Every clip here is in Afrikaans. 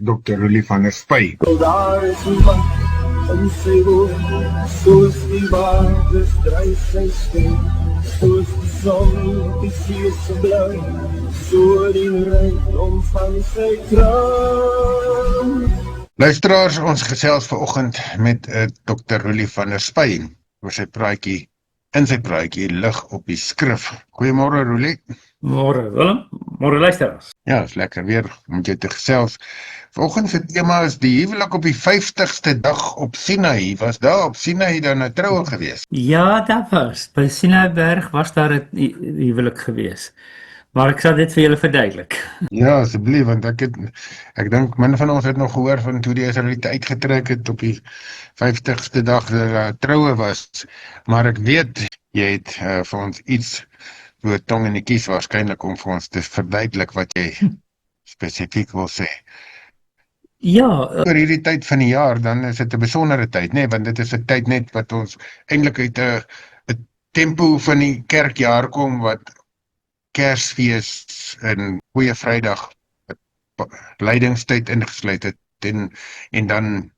Dr. Rulie van der Spy. Daar is 'n man in sy woord, soos die water dryf sy stem, soos die son die see se blou, so die rykdom van sy kroon. Luisteraars, ons gesels vanoggend met Dr. Rulie van der Spy oor sy praatjie, lig op die skrif. Goeiemôre Rulie. Môre Willem, môre luisteraars. Ja, is lekker weer om jou te gesels. Vanoggend se tema is die huwelik op die 50ste dag op Sinai. Was daar op Sinai dan 'n troue gewees? Ja, dat was. By Sinaiberg was daar 'n huwelik gewees. Maar ek sal dit vir julle verduidelik. Ja, asseblief, want ek dink min van ons het nog gehoor van toe die Israeliete uitgetrek het op die 50ste dag troue was. Maar ek weet jy het vir ons iets oor tong en die kies waarskynlik om vir ons te verduidelik wat jy spesifiek wil sê. Ja, Oor hierdie tyd van die jaar, dan is dit 'n besondere tyd, nee, want dit is 'n tyd net wat ons eintlik uit 'n tempo van die kerkjaar kom, wat Kersfees en Goeie Vrydag lydingstyd ingesluit het, en dan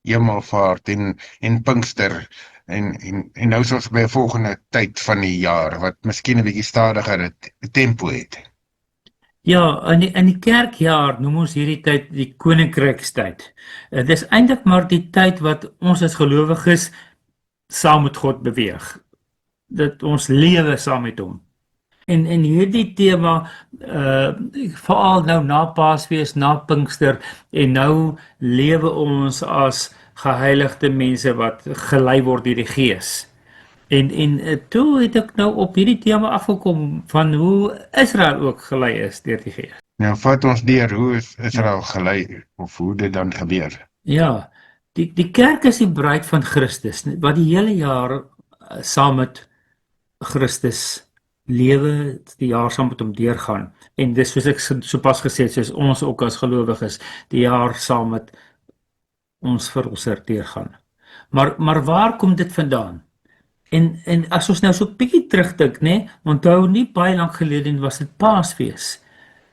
Hemelvaart en Pinkster, en nou is ons by 'n volgende tyd van die jaar, wat miskien 'n bietjie stadiger tempo het. ja, in die kerkjaar noem ons hierdie tyd die koninkrykstyd. Dit is eintlik maar die tyd wat ons as gelowiges saam met God beweeg. Dat ons lewe saam met hom. En hierdie tema, veral nou na Paasfees, na Pinkster, en nou lewe ons as geheiligde mense wat gelei word deur die Gees. En toe het ek nou op hierdie tema afgekom van hoe Israel ook gelei is deur die Gees. Nou, vat ons deur, hoe is Israel gelei, of hoe dit dan gebeur? Ja, die kerk is die bruid van Christus, wat die hele jaar saam met Christus lewe, die jaar saam met hom deurgaan. En dis soos ek sopas gesê het, soos ons ook as gelowiges die jaar saam met ons verlosser deurgaan. Maar waar kom dit vandaan? En as ons nou so 'n bietjie terugdink, né, onthou nie baie lank gelede was dit Paasfees.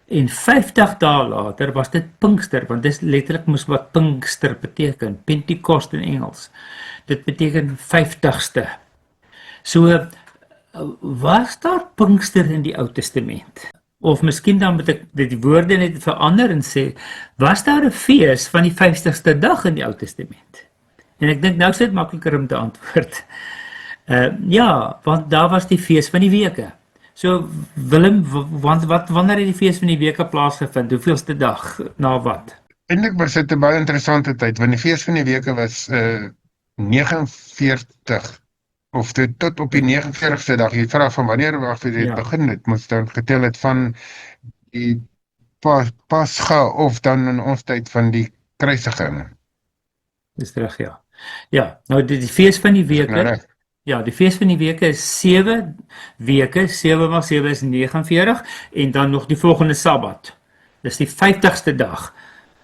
En 50 dae later was dit Pinkster, want dis letterlik mos wat Pinkster beteken, Pentekost in Engels. Dit beteken 50ste. So was daar Pinkster in die Ou Testament? Of miskien dan moet ek die woorde net verander en sê, was daar 'n fees van die 50ste dag in die Ou Testament? En ek dink nou is dit makliker om te antwoord. Ja, want daar was die fees van die weke. So Willem, wanneer het die fees van die weke plaasgevind? Hoeveelste dag? Na wat? Eintlik was dit 'n baie interessante tyd, want die fees van die weke was 49, of tot op die 49ste dag. Jy vra van wanneer dit begin het, moes dan getel het van die Pascha, of dan in ons tyd van die kruisiging. Dis reg, ja. Ja, nou die fees van die weke. Ja, die fees van die weke is 7 weke, 7 maal 7 is 49, en dan nog die volgende Sabbat. Dis die 50ste dag,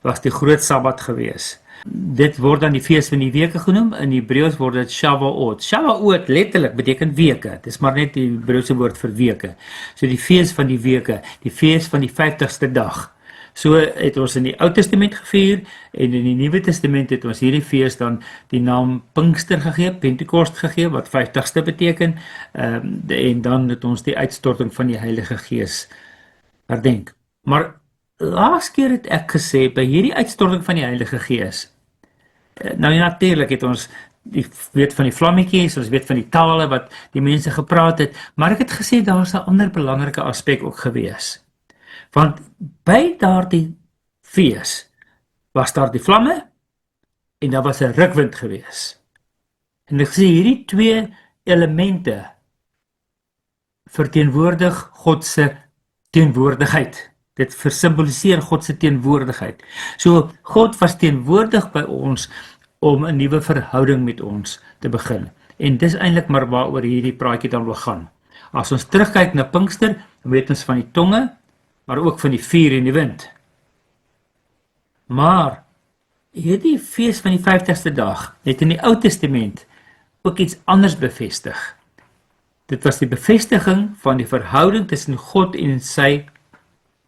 was die groot Sabbat gewees. Dit word dan die fees van die weke genoem, in Hebreëus word dit Shavuot. Shavuot letterlik beteken weke, dis maar net die Hebreëse woord vir weke. So die fees van die weke, die fees van die 50ste dag. So het ons in die Ou Testament gevier, en in die Nuwe Testament het ons hierdie fees dan die naam Pinkster gegee, Pentekost gegee, wat 50ste beteken, en dan het ons die uitstorting van die Heilige Gees herdenk. Maar laas keer het ek gesê, by hierdie uitstorting van die Heilige Gees, nou natuurlik het ons weet van die vlammetjies, ons weet van die tale wat die mense gepraat het, maar ek het gesê daar is 'n ander belangrike aspek ook gewees. Want by daardie fees was daar die vlamme en daar was 'n rukwind gewees. En ek sê hierdie twee elemente verteenwoordig God se teenwoordigheid. Dit versimboliseer God se teenwoordigheid. So God was teenwoordig by ons om 'n nuwe verhouding met ons te begin. En dis eintlik maar waaroor hierdie praatjie dan wil gaan. As ons terugkyk na Pinkster, dan weet ons van die tonge, maar ook van die vuur en die wind. Maar hierdie fees van die 50ste dag het in die Ou Testament ook iets anders bevestig. Dit was die bevestiging van die verhouding tussen God en sy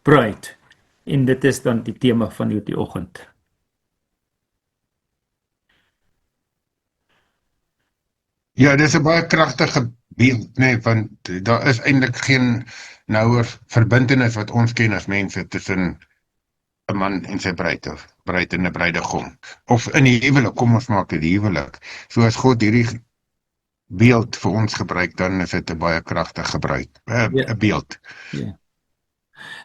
bruid. En dit is dan die tema van die oggend. Ja, dis 'n baie kragtige beeld, nee, want daar is eintlik geen nouer verbintenis wat ons ken as mense tussen 'n man en sy bruid of bruid en 'n bruidegom. Of in die huwelik, kom ons maak dit die huwelik. So as God hierdie beeld vir ons gebruik, dan is dit 'n baie kragtige beeld. Ja.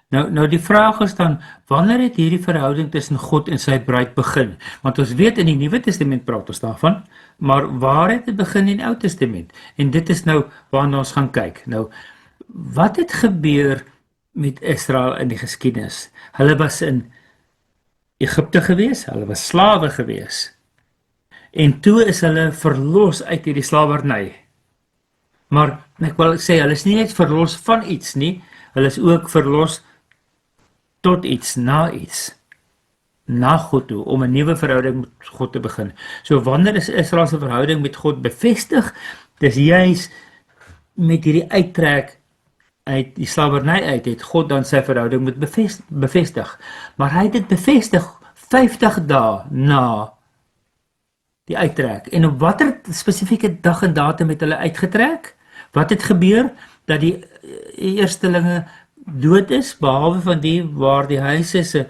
Nou die vraag is dan, wanneer het hierdie verhouding tussen God en sy bruid begin? Want ons weet in die Nuwe Testament praat ons daarvan, maar waar het dit begin in die Ou Testament? En dit is nou waarna ons gaan kyk. Nou, wat het gebeur met Israel in die geskiedenis? Hulle was in Egipte gewees, hulle was slawe gewees. En toe is hulle verlos uit hierdie slawerny. Maar ek wil sê, hulle is nie net verlos van iets nie, hulle is ook verlos tot iets, na God toe, om 'n nuwe verhouding met God te begin. So wanneer is Israel se verhouding met God bevestig? Dis juis met hierdie uittrek uit die slawerny uit, het God dan sy verhouding met bevestig. Maar hy het dit bevestig 50 dae na die uittrek. En op watter spesifieke dag en datum het hulle uitgetrek? Wat het gebeur? Dat die eerstelinge dood is, behalwe van die waar die huise se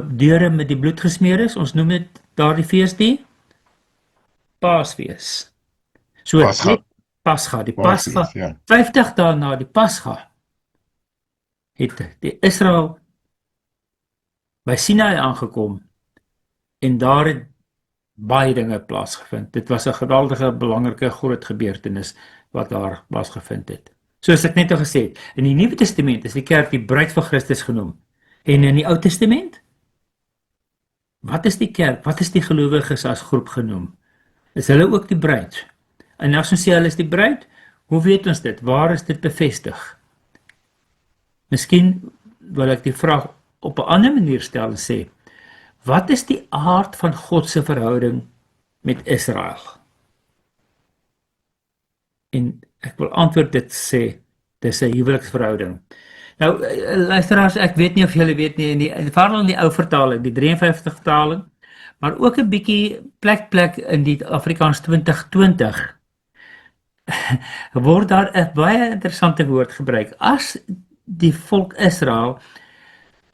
deure met die bloed gesmeer is. Ons noem dit daardie fees die Paasfees. So Pasga, die Pasga, ja. 50 dae na die Pasga het die Israel by Sinai aangekom en daar het baie dinge plaasgevind. Dit was 'n geweldige, belangrike, groot gebeurtenis wat daar plaasgevind het. Soos ek net al gesê het, in die Nuwe Testament is die kerk die bruid van Christus genoem. En in die Ou Testament? Wat is die kerk? Wat is die gelowiges as groep genoem? Is hulle ook die bruid? En as ons sê hulle is die bruid, hoe weet ons dit? Waar is dit bevestig? Miskien wil ek die vraag op 'n ander manier stel en sê, wat is die aard van God se verhouding met Israel? En ek wil antwoord dit sê, dis 'n huweliksverhouding. Nou, luisteraars, ek weet nie of julle weet nie, veral in die ou vertaling, die 53 vertaling, maar ook 'n bietjie plek in die Afrikaans 2020, word daar 'n baie interessante woord gebruik. As die volk Israel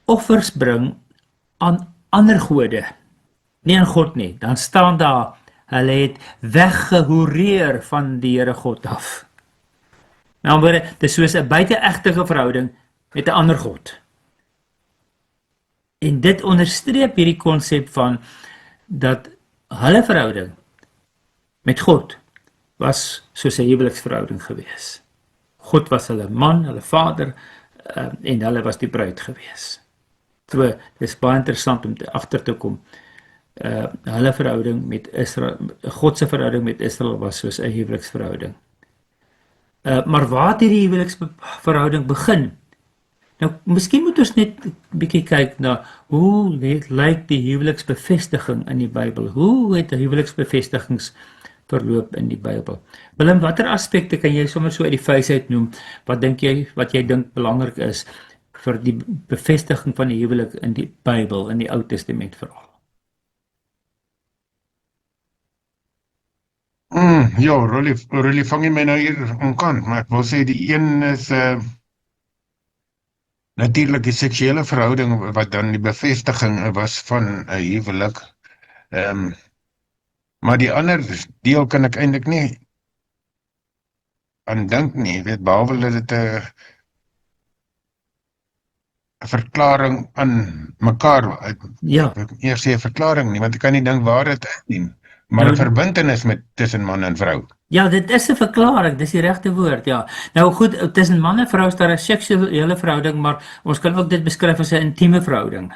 offers bring aan ander gode, nie aan God nie, dan staan daar, hulle het weggehoereer van die Here God af. Nou, dit is soos 'n buiteegtelike verhouding met 'n ander God. En dit onderstreep hierdie konsep van dat hulle verhouding met God was soos 'n huweliksverhouding gewees. God was hulle man, hulle vader, en hulle was die bruid gewees. So, dit is baie interessant om agter te kom. Hulle verhouding met Israel, God se verhouding met Israel was soos 'n huweliksverhouding. Maar waar het hierdie huweliksverhouding begin? Nou, miskien moet ons net 'n bietjie kyk na hoe lyk die huweliksbevestiging in die Bybel? Hoe het die huweliksbevestigings verloop in die Bybel? Willem, watter aspekte kan jy sommer so uit die vuis uit noem? Wat jy dink belangrik is vir die bevestiging van die huwelik in die Bybel, in die Ou Testament veral? Ja, Rolly vang jy my nou hier onkant, maar ek wil sê die een is natuurlik die seksuele verhouding wat dan die bevestiging was van 'n huwelik. Maar die ander deel kan ek eintlik nie aan dink nie, weet, behalwe dat dit 'n verklaring aan mekaar. Ja. Ek eers sê 'n verklaring nie, want ek kan nie dink waar dit uitneem. Maar 'n verbintenis tussen man en vrou. Ja, dit is 'n verklaring, dis die regte woord, ja. Nou goed, tussen man en vrou is daar 'n seksuele verhouding, maar ons kan ook dit beskryf as 'n intieme verhouding.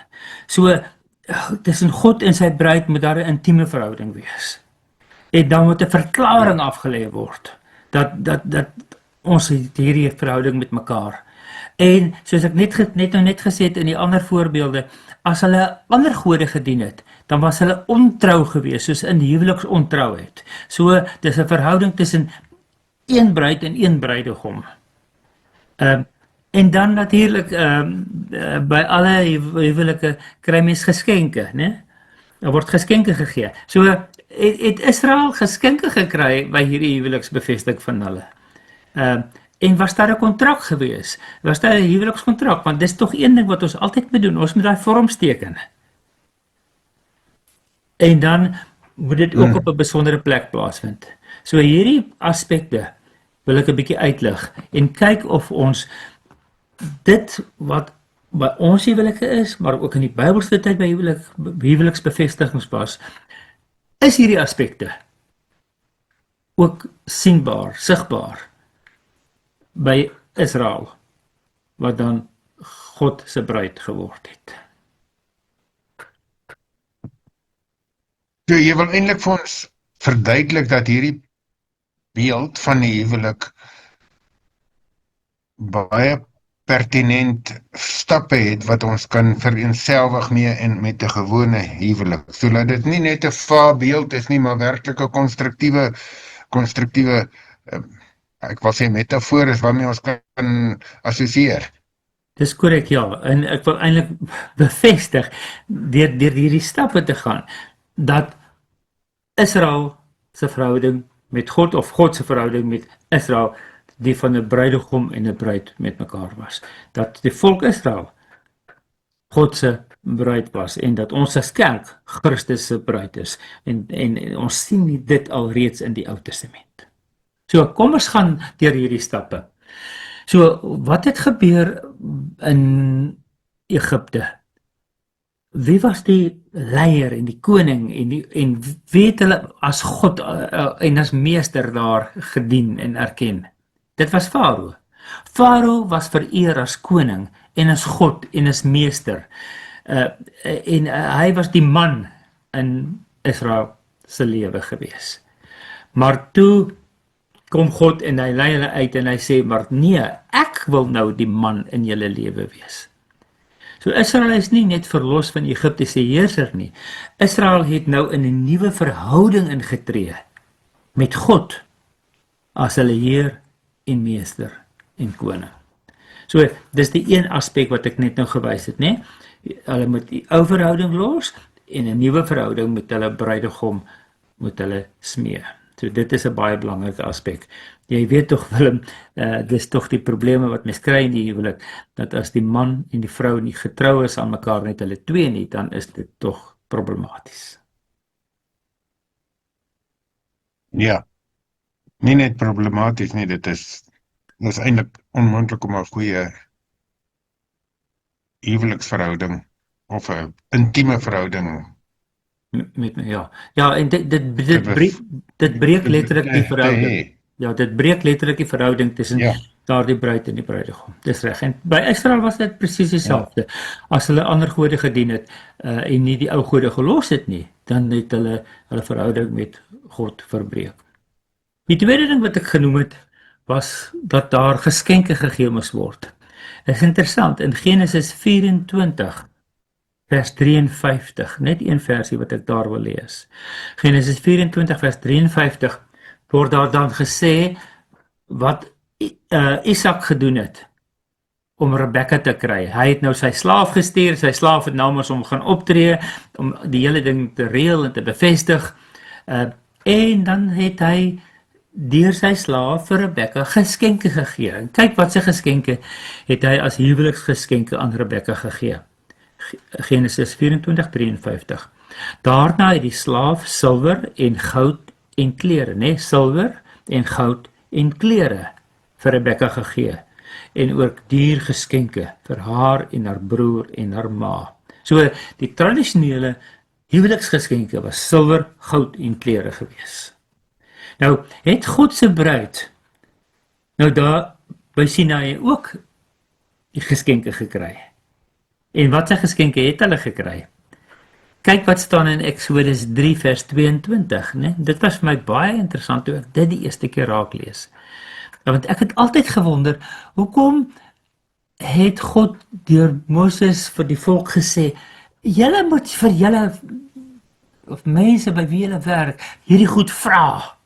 So, tussen God en sy bruid moet daar 'n intieme verhouding wees. En dan moet 'n verklaring afgelê word dat ons het hierdie verhouding met mekaar. En soos ek net gesê het in die ander voorbeelde, as hulle ander gode gedien het, dan was hulle ontrou gewees, soos in huweliksontrouheid. So, dis 'n verhouding tussen een bruid en een bruidegom. En dan natuurlik by alle huwelike kry mens geskenke, né? Daar word geskenke gegee. So het Israel geskenke gekry by hierdie huweliksbevestiging van hulle. En was daar 'n kontrak gewees? Was daar 'n huwelikskontrak? Want dis tog een ding wat ons altyd moet doen. Ons moet daai vorms teken. En dan moet dit ook op 'n besondere plek plaasvind. So hierdie aspekte wil ek 'n bietjie uitlig en kyk of ons dit wat by ons huwelike is, maar ook in die Bybelse tyd by huweliksbevestigings was, is hierdie aspekte ook sienbaar, sigbaar by Israel, wat dan God se bruid geword het. So, jy wil eintlik vir ons verduidelik dat hierdie beeld van die huwelik baie pertinent stappe het wat ons kan vereenselwig mee en met 'n gewone huwelik. Sodat dit nie net 'n vaag beeld is nie, maar werklik 'n konstruktiewe ek wil sê metafoor is waarmee ons kan assosieer. Dis korrek, ja. En ek wil eintlik bevestig deur hierdie stappe te gaan dat Israel se verhouding met God of God se verhouding met Israel die van 'n bruidegom en 'n bruid met mekaar was. Dat die volk Israel God se bruid was en dat ons as kerk Christus se bruid is. En ons sien dit alreeds in die Ou Testament. So kom ons gaan deur hierdie stappe. So wat het gebeur in Egipte? Wie was die leier en die koning en wie het hulle as God en as meester daar gedien en erken? Dit was Farao. Farao was vereer as koning en as God en as meester. En hy was die man in Israel se lewe gewees. Maar toe kom God en hy lei hulle uit en hy sê, maar nee, ek wil nou die man in julle lewe wees. So Israel is nie net verlos van Egiptiese heerser nie. Israel het nou in 'n nuwe verhouding ingetree met God as hulle Heer en meester en koning. So dis die een aspek wat ek net nou gewys het, né? Hulle moet die ou verhouding los en 'n nuwe verhouding met hulle bruidegom moet hulle smee. So dit is 'n baie belangrike aspek. Jy weet tog Willem, dis tog die probleme wat mens kry in die huwelik, dat as die man en die vrou nie getrou is aan mekaar net hulle twee nie, dan is dit tog problematies. Ja. Nie net problematies nie, dit is eintlik onmoontlik om 'n goeie huweliksverhouding of 'n intieme verhouding Ja, en dit breek letterlik die verhouding. Ja, dit breek letterlik die verhouding tussen daardie bruid en die bruidegom. Dis reg. En by Israel was dit presies dieselfde. As hulle ander gode gedien het en nie die ou gode gelos het nie, dan het hulle verhouding met God verbreek. Die tweede ding wat ek genoem het, was dat daar geskenke gegee moes word. Dit is interessant, in Genesis 24 vers 53, net een versie wat ek daar wil lees. Genesis 24 vers 53 word daar dan gesê wat Isak gedoen het om Rebekka te kry. Hy het nou sy slaaf gestuur, sy slaaf het nou maar om gaan optree, om die hele ding te reël en te bevestig, en dan het hy deur sy slaaf vir Rebekka geskenke gegee. En kyk wat sy geskenke het hy as huweliksgeskenke aan Rebekka gegee. Genesis 24:53. Daarna het die slaaf silwer en goud en klere, né? Silwer en goud en klere vir Rebekka gegee en ook diergeskenke vir haar en haar broer en haar ma. So die tradisionele huweliksgeskenke was silwer, goud en klere gewees. Nou het God se bruid nou daar by Sinaï ook die geskenke gekry. En wat sy geskenke het hulle gekry? Kyk wat staan in Exodus 3 vers 22, né? Dit was vir my baie interessant toe ek dit die eerste keer raak lees. Want ek het altyd gewonder, hoekom het God deur Moses vir die volk gesê, julle moet vir julle of mense by wie julle werk hierdie goed vra.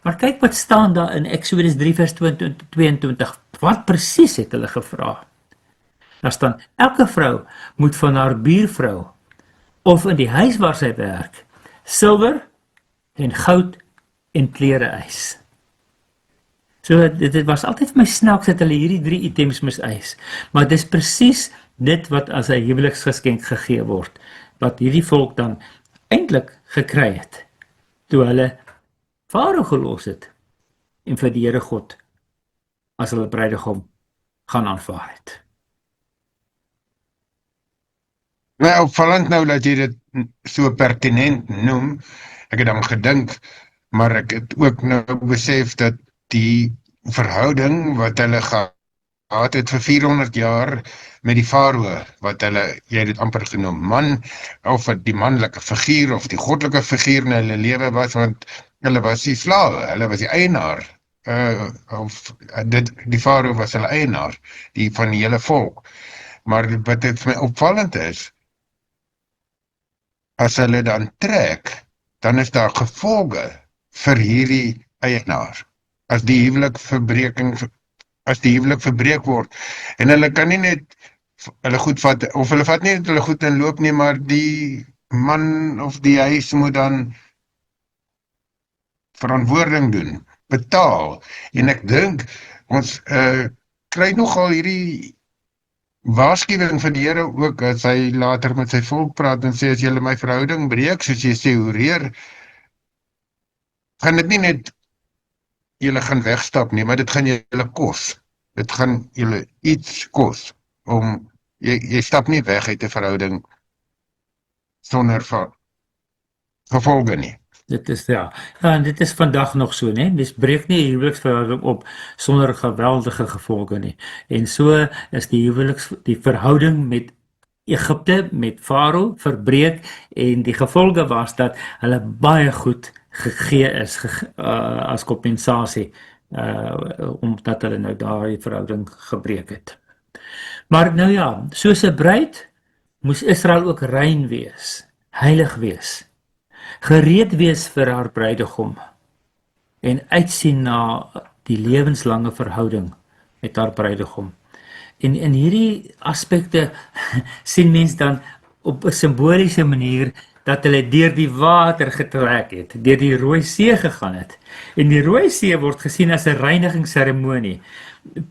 Maar kyk wat staan daar in Exodus 3 vers 22, wat presies het hulle gevra? Daar staan elke vrou moet van haar buurvrou of in die huis waar sy werk silwer en goud en klere eis. So dit was altyd vir my snaaks dat hulle hierdie 3 items moes eis. Maar dit is presies dit wat as 'n huweliksgeskenk gegee word, wat hierdie volk dan eintlik gekry het toe hulle Farao gelos het en vir die Here God as hulle bruidegom gaan aanvaar het. Nou, opvallend nou dat jy dit so pertinent noem. Ek het dan gedink, maar ek het ook nou besef dat die verhouding wat hulle gehad het vir 400 jaar met die Farao, wat hulle, jy het dit amper genoem, man, of die manlike figuur of die goddelike figuur in hulle lewe was, want hulle was die slawe, hulle was die eienaar, die Farao was hulle eienaar, die van die hele volk. Maar wat dit vir my opvallend is, as hulle dan trek, dan is daar gevolge vir hierdie eienaar. As die huwelik verbreek word, en hulle kan nie net hulle goed vat, of hulle vat nie net hulle goed in loop nie, maar die man of die huis moet dan verantwoording doen, betaal. En ek dink, ons kry nogal hierdie waarskuwing van die Here ook, as hy later met sy volk praat en sê, as julle my verhouding breek, soos jy sê, hoereer, gaan dit nie net julle gaan wegstap nie, maar dit gaan julle kos. Dit gaan julle iets kos, jy stap nie weg uit 'n verhouding sonder gevolge nie. Dit is en dit is vandag nog so, né? Mens breek nie 'n huweliksverhouding op sonder geweldige gevolge nie. En so is die verhouding met Egipte, met Farao verbreek, en die gevolge was dat hulle baie goed gegee is as kompensasie, omdat hulle nou daardie verhouding gebreek het. Maar nou ja, soos 'n bruid moes Israel ook rein wees, heilig wees, gereed wees vir haar bruidegom en uitsien na die lewenslange verhouding met haar bruidegom. En in hierdie aspekte sien mens dan op 'n simboliese manier dat hulle deur die water getrek het, deur die Rooi See gegaan het. En die Rooi See word gesien as 'n reinigingsseremonie.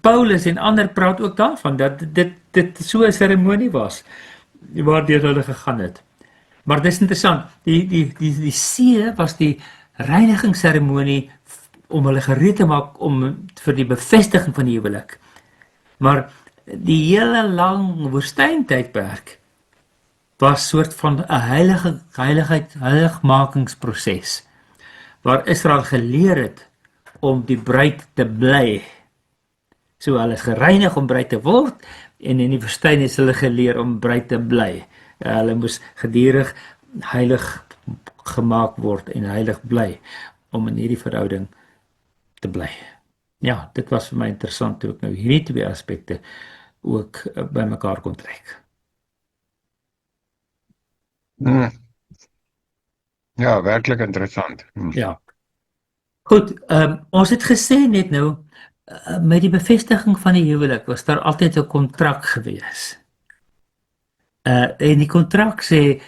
Paulus en ander praat ook daarvan dat dit so 'n seremonie was waardeur hulle gegaan het. Maar dis interessant, die see was die reinigingsseremonie om hulle gereed te maak vir die bevestiging van die huwelik. Maar die hele lang woestyntydperk was soort van 'n heiligmakingsproses, waar Israel geleer het om die bruid te bly. So hulle is gereinig om bruid te word, en in die woestyn is hulle geleer om bruid te bly. Hulle moes gedurig heilig gemaak word en heilig bly, om in hierdie verhouding te bly. Ja, dit was vir my interessant toe ek nou hierdie 2 aspekte ook by mekaar kon trek. Ja, werklik interessant. Ja. Goed, ons het gesê net nou, met die bevestiging van die huwelik was daar altyd 'n kontrak gewees. En die kontrak sê,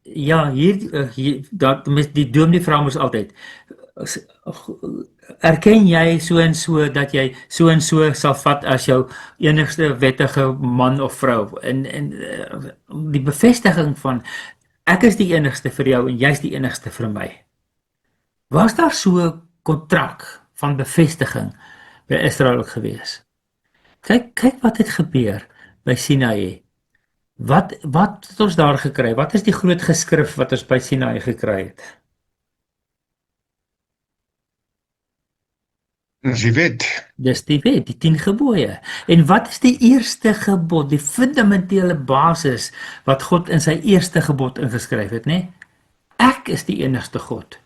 ja, dat die dominee vra mos altyd, erken jy so en so dat jy so en so sal vat as jou enigste wettige man of vrou, en die bevestiging van ek is die enigste vir jou en jy's die enigste vir my. Was daar so 'n kontrak van bevestiging by Israel gewees? Kyk wat het gebeur by Sinaï. Wat het ons daar gekry? Wat is die groot geskrif wat ons by Sinaï gekry het? Dis die wet. Dis die wet, die 10 gebooie. En wat is die eerste gebod, die fundamentele basis wat God in sy eerste gebod ingeskryf het, né? Ek is die enigste God.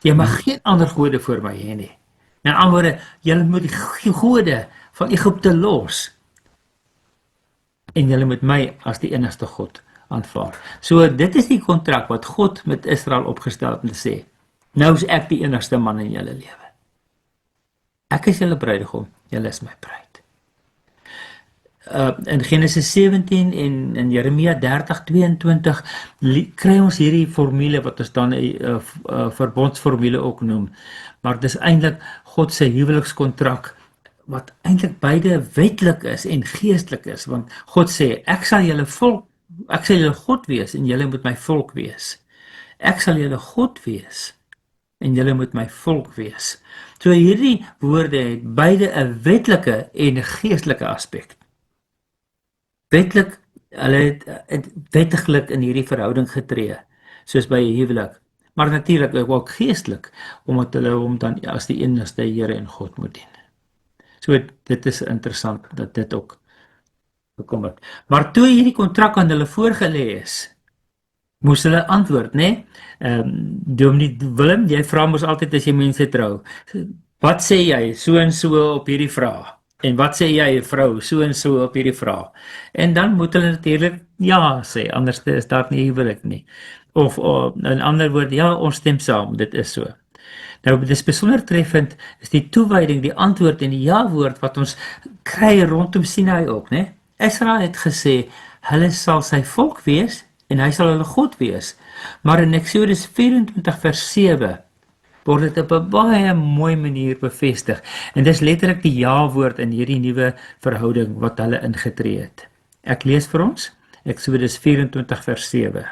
Jy mag geen ander gode voor my hê nie. In ander woorde, julle moet die gode van Egipte los. En julle moet my as die enigste God aanvaar. So dit is die kontrak wat God met Israel opgestel het om te sê, nou is ek die enigste man in julle lewe. Ek is julle bruidegom, julle is my bruid. in Genesis 17 en in Jeremia 30:22 kry ons hierdie formule wat ons dan 'n verbondsformule ook noem. Maar dis eintlik God se huwelikskontrak wat eintlik beide wetlik is en geestelik is, want God sê ek sal julle God wees en julle moet my volk wees. Ek sal julle God wees en julle moet my volk wees. So hierdie woorde het beide 'n wetlike en 'n geestelike aspek. Wetlik, hulle het wettiglik in hierdie verhouding getree, soos by 'n huwelik. Maar natuurlik ook geestelik, omdat hulle hom dan as die enigste Here en God moet dien. So dit is interessant dat dit ook gekom het. Maar toe hierdie kontrak aan hulle voorgelê is, moes hulle antwoord, né? Dominee Willem, jy vra mos altyd as jy mense trou. Wat sê jy so en so op hierdie vraag? En wat sê jy, vrou, so en so op hierdie vraag? En dan moet hulle natuurlik ja sê, anders is daar nie huwelik nie. Of in ander woorde, ja, ons stem saam, dit is so. Nou, dit is besonder treffend, is die toewyding, die antwoord en die ja-woord wat ons kry rondom Sinai ook, né? Israel het gesê, hulle sal sy volk wees en hy sal hulle God wees. Maar in Exodus 24 vers 7 word dit op 'n baie mooi manier bevestig. En dis letterlik die ja-woord in hierdie nuwe verhouding wat hulle ingetree het. Ek lees vir ons, Exodus 24 vers 7.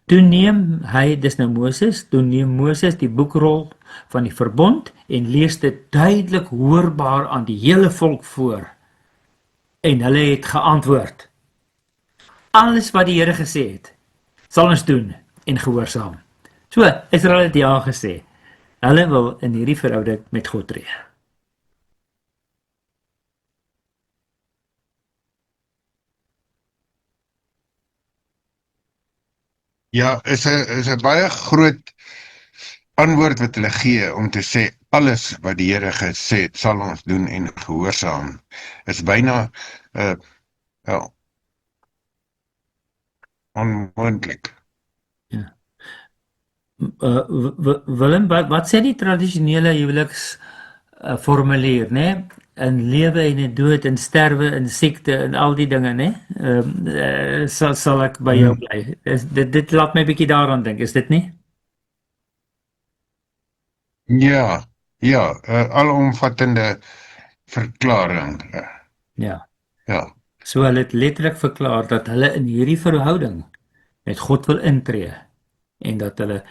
Toe neem Moses die boekrol van die verbond en lees dit duidelik hoorbaar aan die hele volk voor. En hulle het geantwoord, alles wat die Here gesê het, sal ons doen en gehoorsaam. So, Israel het ja gesê. Hulle wil in hierdie verhouding met God tree. Ja, is 'n baie groot antwoord wat hulle gee om te sê alles wat die Here gesê het, sal ons doen en gehoorsaam. Is byna onmoontlik. Ja. Willem, wat sê die tradisionele huweliks formulier, né? In lewe en in dood, in sterwe, in siekte, en al die dinge, né? Sal ek by jou bly. Dit laat my 'n bietjie daaraan dink, is dit nie? Ja, alomvattende verklaring. Ja. Ja. So hulle het letterlik verklaar dat hulle in hierdie verhouding met God wil intree en dat hulle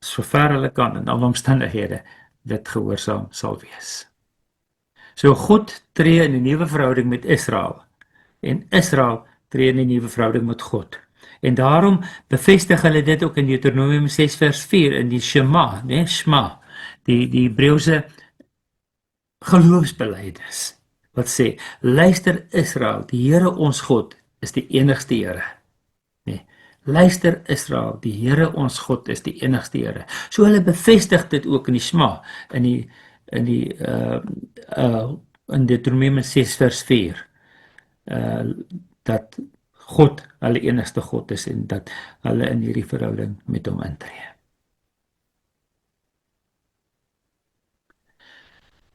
sover hulle kan in alle omstandighede dit gehoorsaam sal wees. So God tree in 'n nuwe verhouding met Israel en Israel tree in 'n nuwe verhouding met God. En daarom bevestig hulle dit ook in Deuteronomium 6 vers 4 in die Shema, né? Shema, die Hebreëse geloofsbelijdenis wat sê, luister Israel, die Here ons God is die enigste Here. Nee, luister Israel, die Here ons God is die enigste Here. So hulle bevestig dit ook in die Shema, in Deuteronomium 6 vers 4, dat God hulle enigste God is en dat hulle in hierdie verhouding met hom intree.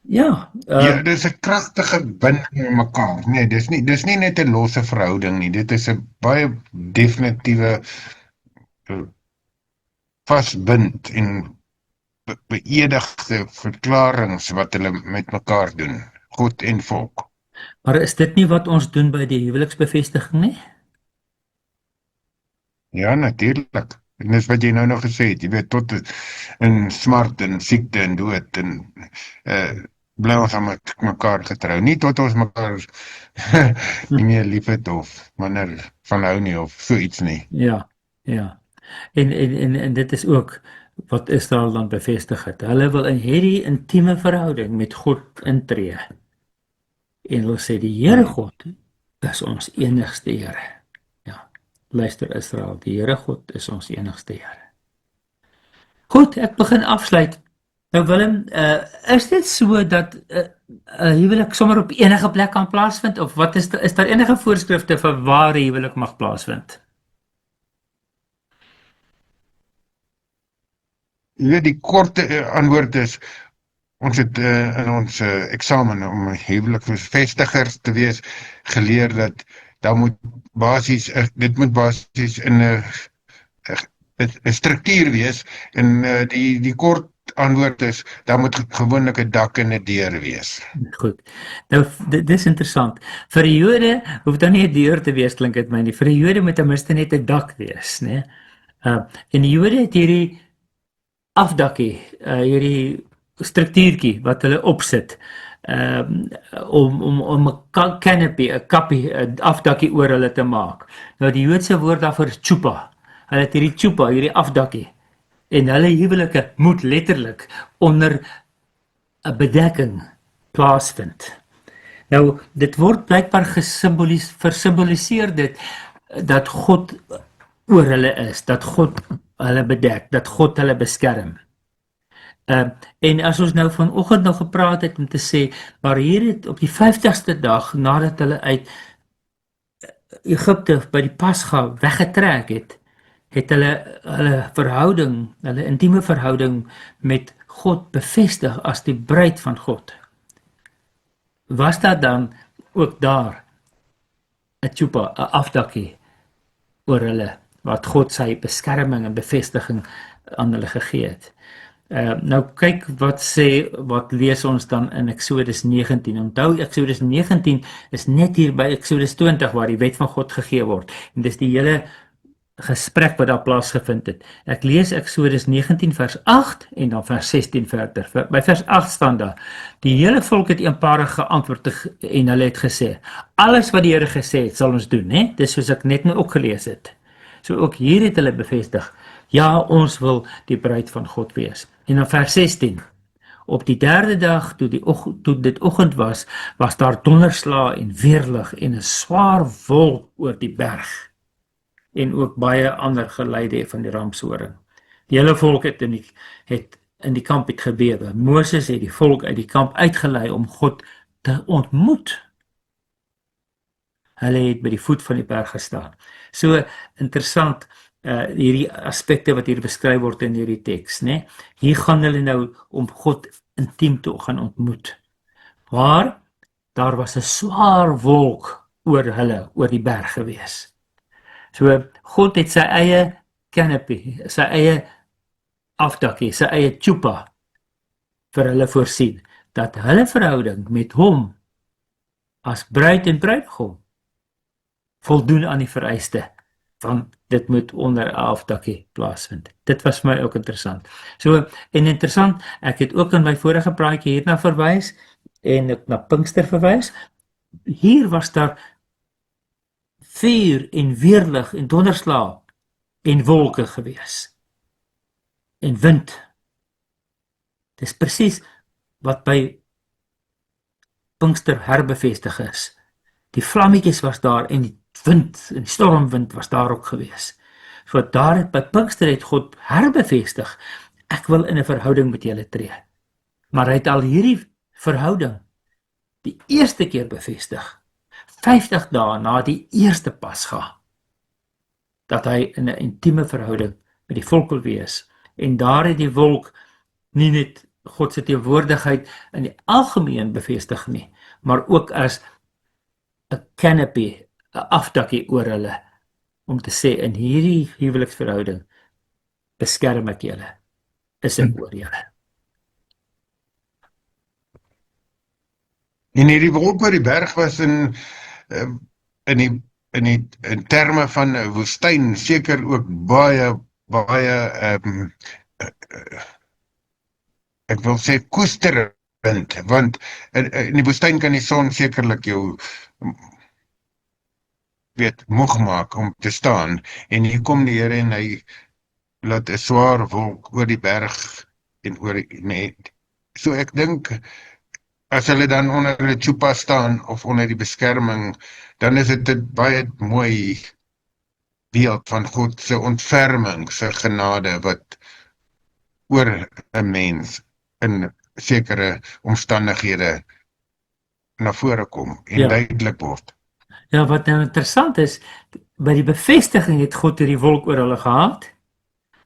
Ja, dis 'n kragtige binding met mekaar. Nee, dis nie net 'n losse verhouding nie. Dit is 'n baie definitiewe vasbind en beëdigde verklaringe wat hulle met mekaar doen, God en volk. Maar is dit nie wat ons doen by die huweliksbevestiging nie? Ja, natuurlik. En dis wat jy nou nog gesê het, jy weet, tot in smart en siekte en dood en bly ons aan met mekaar getrou. Nie tot ons mekaar nie meer lief het of wanneer van hou nie of so iets nie. Ja. En dit is ook wat Israel dan bevestig het. Hulle wil in hierdie intieme verhouding met God intree. En hulle sê die Here God is ons enigste Here. Ja, luister Israel, die Here God is ons enigste Here. Goed, ek begin afsluit. Nou Willem, is dit so dat huwelik sommer op enige plek kan plaasvind of wat is daar enige voorskrifte vir waar huwelik mag plaasvind? Jy weet, die korte antwoord is Ons het in ons eksamen om huweliksbevestigers te wees geleer dat daar moet dit moet basies in 'n struktuur wees en die kort antwoord is, daar moet gewoonlik 'n dak en 'n deur wees. Goed. Nou, dit is interessant. Vir die Jode hoef dan nie 'n deur te wees, klink dit my nie. Vir die Jode moet ten minste net 'n dak wees, né? En die Jode het hierdie afdakkie, hierdie struktuurtjie wat hulle opsit, om 'n canopy, 'n kappie, 'n afdakkie oor hulle te maak. Nou die Joodse woord daarvoor is chupa. Hulle het hierdie chupa, hierdie afdakkie. En hulle huwelike moet letterlik onder 'n bedekking plaasvind. Nou, dit word blykbaar versimboliseer dit dat God oor hulle is, dat God hulle bedek, dat God hulle beskerm. En as ons nou vanoggend nog gepraat het om te sê, maar hier het op die 50ste dag nadat hulle uit Egipte by die Pasga weggetrek het, het hulle verhouding, hulle intieme verhouding met God bevestig as die bruid van God. Was daar dan ook daar 'n chupa, 'n afdakkie oor hulle, wat God sy beskerming en bevestiging aan hulle gegee het? Nou kyk wat lees ons dan in Exodus 19. Onthou, Exodus 19 is net hier by Exodus 20 waar die wet van God gegee word. En dis die hele gesprek wat daar plaasgevind het. Ek lees Exodus 19 vers 8 en dan vers 16 verder. By vers 8 staan daar: die hele volk het eenparig geantwoord en hulle het gesê: alles wat die Here gesê het, sal ons doen, hè? Dis soos ek net nou ook gelees het. So ook hier het hulle bevestig: ja, ons wil die bruid van God wees. En dan vers 16: op die derde dag, toe dit oggend was, was daar donderslae en weerlig en 'n swaar wolk oor die berg. En ook baie ander geluide van die ramshoring. Die hele volk het in die kamp het gebewe. Moses het die volk uit die kamp uitgelei om God te ontmoet. Hulle het by die voet van die berg gestaan. So interessant, hierdie aspekte wat hier beskryf word in hierdie teks, né? Hier gaan hulle nou om God intiem te gaan ontmoet. Maar daar was 'n swaar wolk oor hulle, oor die berg gewees. So God het sy eie canopy, sy eie afdakkie, sy eie chupa vir hulle voorsien, dat hulle verhouding met hom as bruid en bruidegom voldoen aan die vereiste van dit moet onder 'n afdakkie plaasvind. Dit was vir my ook interessant. So, en interessant, ek het ook in my vorige praatjie hierna verwys en ek na Pinkster verwys. Hier was daar vuur en weerlig en donderslae en wolke gewees. En wind. Dis presies wat by Pinkster herbevestig is. Die vlammetjies was daar en die wind, en die stormwind was daar ook gewees. So daar het by Pinkster het God herbevestig, ek wil in 'n verhouding met julle tree. Maar hy het al hierdie verhouding die eerste keer bevestig, 50 dae na die eerste Pasga, dat hy in 'n intieme verhouding met die volk wil wees. En daar het die wolk nie net God se teenwoordigheid in die algemeen bevestig nie, maar ook as 'n canopy, 'n afdakkie oor hulle, om te sê, in hierdie huweliksverhouding beskerm ek julle, is ek oor julle. En hierdie wolk oor die berg was in terme van 'n woestyn seker ook baie ek wil sê koesterend, want in die woestyn kan die son sekerlik jou moeg maak om te staan, en hier kom die Here en hy laat 'n swaar wolk oor die berg en oor die, so ek dink as hulle dan onder die chupa staan of onder die beskerming, dan is dit 'n baie mooi beeld van God se ontferming, se genade wat oor 'n mens in sekere omstandighede na vore kom en duidelik word. Ja, wat nou interessant is, by die bevestiging het God hierdie wolk oor hulle gehad,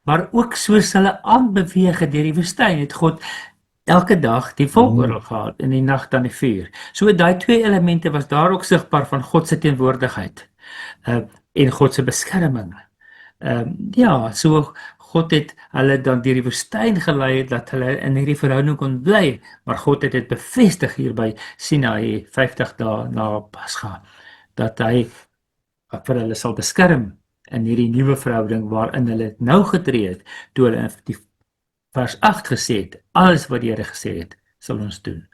maar ook soos hulle aanbeweeg deur die woestyn, het God elke dag die volkoorlog gehad en die nag dan die vuur. So daai twee elemente was daar ook sigbaar van God se teenwoordigheid en God se beskerming. Ja, so God het hulle dan deur die woestyn gelei dat hulle in hierdie verhouding kon bly, maar God het dit bevestig hier by Sinaï 50 dae na Pasga dat hy vir hulle sal beskerm in hierdie nuwe verhouding waarin hulle nou getree het toe hulle in die vers 8 gesê het, alles wat die Here gesê het, sal ons doen.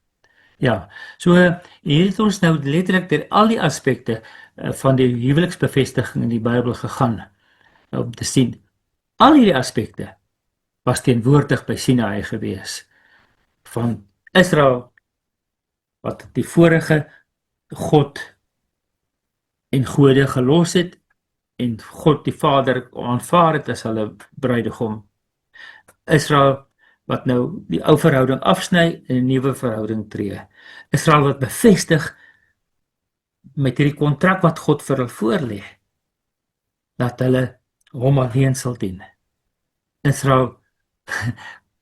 Ja, so hier het ons nou letterlik deur al die aspekte van die huweliksbevestiging in die Bybel gegaan om te sien. Al hierdie aspekte was teenwoordig by Sinaï gewees van Israel wat die vorige God en gode gelos het en God die Vader aanvaar het as hulle bruidegom. Israel wat nou die ou verhouding afsny en 'n nuwe verhouding tree. Israel wat bevestig met hierdie kontrak wat God vir hulle voorlê dat hulle hom alleen sal dien. Israel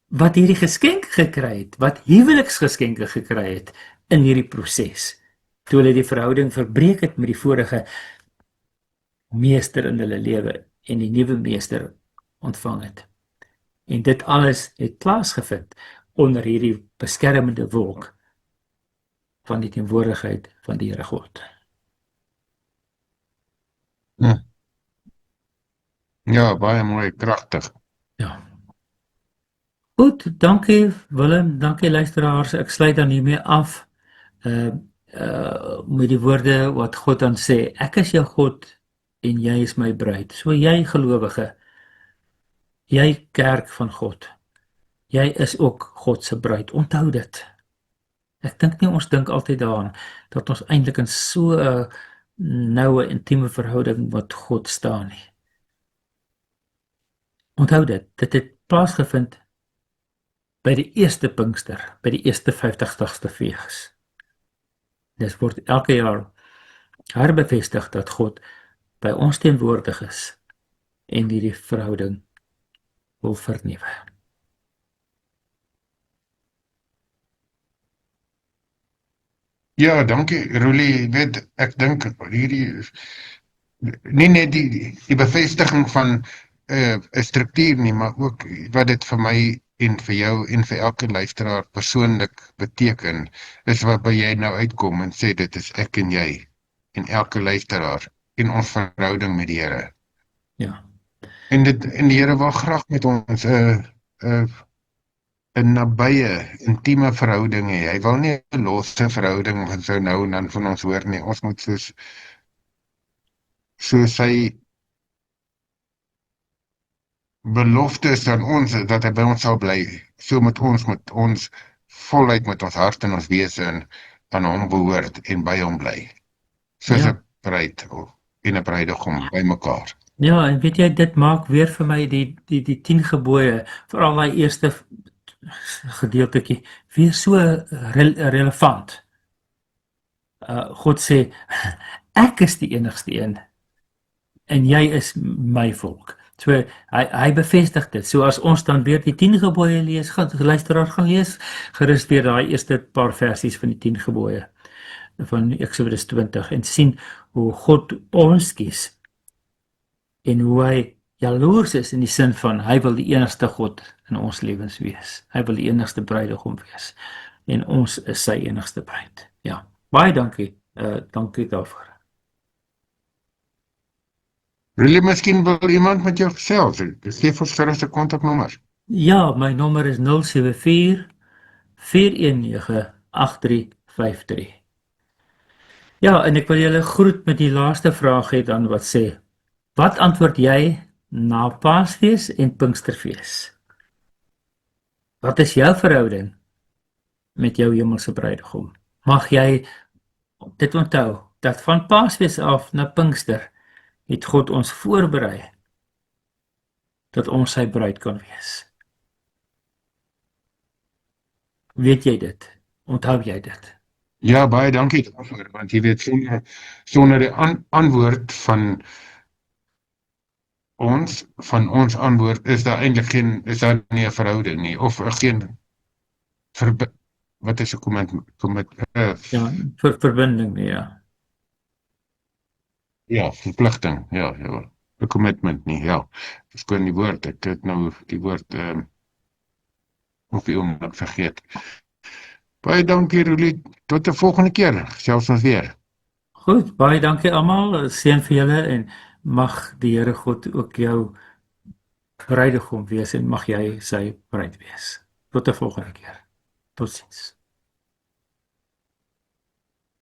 wat hierdie geskenke gekry het, wat huweliksgeskenke gekry het in hierdie proses, toe hulle die verhouding verbreek het met die vorige meester in hulle lewe en die nuwe meester ontvang het. En dit alles het plaasgevind onder hierdie beskermende wolk van die teenwoordigheid van die Here God. Ja, baie mooi, kragtig. Ja. Goed, dankie Willem, dankie luisteraars. Ek sluit dan hiermee af met die woorde wat God dan sê, ek is jou God en jy is my bruid. So jy gelowige, jy kerk van God, jy is ook God se bruid, onthou dit. Ek dink nie ons dink altyd daaraan, dat ons eintlik in so 'n noue, intieme verhouding met God staan nie. Onthou dit het plaasgevind by die eerste Pinkster, by die eerste 50ste fees. Dit word elke jaar herbevestig dat God by ons teenwoordig is en hierdie verhouding wil vernuwe. Ja, dankie Roelie, weet, ek dink hierdie nie net die bevestiging van 'n struktuur nie, maar ook wat dit vir my en vir jou en vir elke luisteraar persoonlik beteken, is wat by jy nou uitkom en sê dit is ek en jy en elke luisteraar en ons verhouding met die Here. Ja. En die Here wil graag met ons 'n nabye, intieme verhouding hê. Hy wil nie 'n losse verhouding wat so nou en dan van ons hoor nie. Ons moet so sy beloftes aan ons dat hy by ons sal bly. So met ons voluit met ons hart en ons wese aan hom behoort en by hom bly. Soos 'n bruid en 'n bruidegom by mekaar. Ja, en weet jy, dit maak weer vir my die 10 gebooie, veral daai eerste gedeeltetjie, weer so relevant. God sê, ek is die enigste een en jy is my volk. So hy bevestig dit. So as ons dan weer die 10 gebooie lees, luisteraar gaan lees, gerus weer daai eerste paar versies van die 10 gebooie van Eksodus 20 en sien hoe God ons kies en hoe hy jaloers is in die sin van hy wil die enigste God in ons lewens wees. Hy wil die enigste bruidegom wees en ons is sy enigste bruid. Ja, baie dankie. Dankie daarvoor. Wil jy miskien wil iemand met jou gesels? Gee vir ons gerus 'n kontaknommer. Ja, my nommer is 074 419 8353. Ja, en ek wil julle groet met die laaste vraag hê dan wat sê, wat antwoord jy na Paasfees en Pinksterfees? Wat is jou verhouding met jou hemelse bruidegom? Mag jy dit onthou, dat van Paasfees af na Pinkster het God ons voorberei dat ons sy bruid kan wees. Weet jy dit? Onthou jy dit? Ja, baie dankie daarvoor, want jy weet, sonder die antwoord van ons antwoord is daar eintlik is daar nie 'n verhouding nie, of geen Wat is 'n Ja, verbinding, ja. Ja, verpligting. Ja, ja. 'n commitment nie. Ja. Verskoon die woord. Ek het nou die woord op die oomblik vergeet. Baie dankie, Rulie. Tot 'n volgende keer. Selfs ons weer. Goed, baie dankie almal. Seën vir julle en mag die Here God ook jou bruidegom wees en mag jy sy bruid wees. Tot 'n volgende keer. Totsiens.